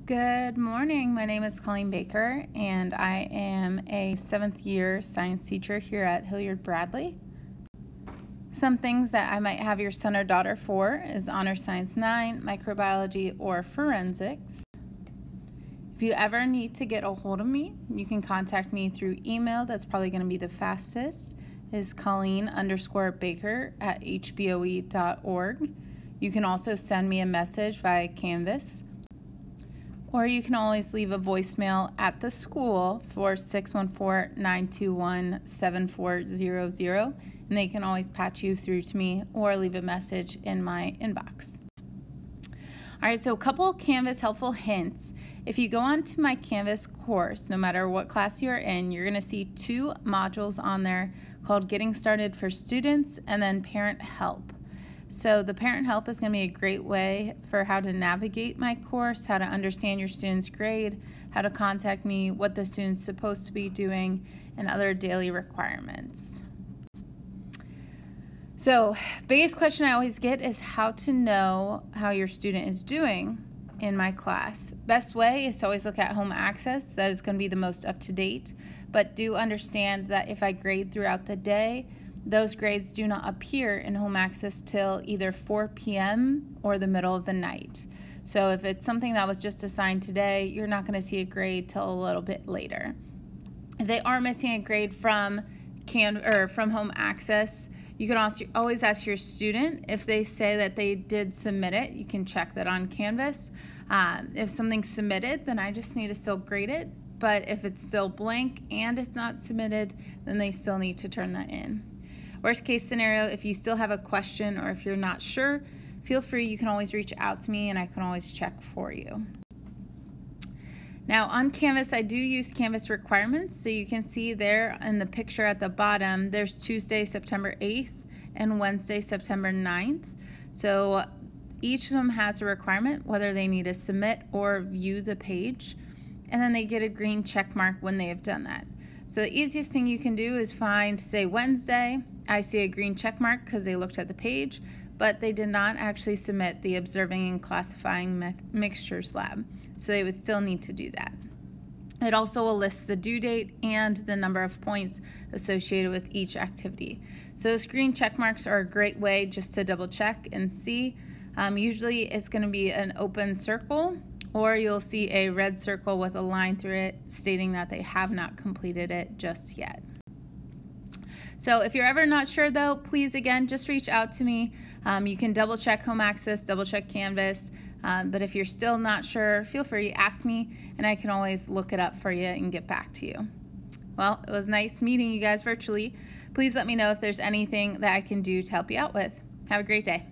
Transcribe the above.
Good morning. My name is Colleen Baker, and I am a 7th year science teacher here at Hilliard Bradley. Some things that I might have your son or daughter for is Honor Science 9, Microbiology, or Forensics. If you ever need to get a hold of me, you can contact me through email. That's probably going to be the fastest. Is Colleen_Baker@hboe.org. You can also send me a message via Canvas, or you can always leave a voicemail at the school for 614-921-7400, and they can always patch you through to me or leave a message in my inbox. All right, so a couple of Canvas helpful hints. If you go on to my Canvas course, no matter what class you're in, you're going to see 2 modules on there called Getting Started for Students and then Parent Help. So the Parent Help is going to be a great way for how to navigate my course, how to understand your student's grade, how to contact me, what the student's supposed to be doing, and other daily requirements. So, biggest question I always get is how to know how your student is doing in my class. Best way is to always look at home access. That is going to be the most up to date, but do understand that if I grade throughout the day, those grades do not appear in home access till either 4 p.m. or the middle of the night. So if it's something that was just assigned today, you're not going to see a grade till a little bit later. If they are missing a grade from home access, you can also always ask your student. If they say that they did submit it, you can check that on Canvas. If something's submitted, then I just need to still grade it. But if it's still blank and it's not submitted, then they still need to turn that in. Worst case scenario, if you still have a question or if you're not sure, feel free. You can always reach out to me and I can always check for you. Now on Canvas, I do use Canvas requirements. So you can see there in the picture at the bottom, there's Tuesday, September 8th and Wednesday, September 9th. So each of them has a requirement, whether they need to submit or view the page. And then they get a green check mark when they have done that. So the easiest thing you can do is find, say, Wednesday. I see a green check mark because they looked at the page, but they did not actually submit the observing and classifying mixtures lab. So they would still need to do that. It also will list the due date and the number of points associated with each activity. So those green check marks are a great way just to double check and see. Usually it's going to be an open circle, or you'll see a red circle with a line through it stating that they have not completed it just yet. So if you're ever not sure though, please again, just reach out to me. You can double check home access, double check Canvas, but if you're still not sure, feel free to ask me and I can always look it up for you and get back to you. Well, it was nice meeting you guys virtually. Please let me know if there's anything that I can do to help you out with. Have a great day.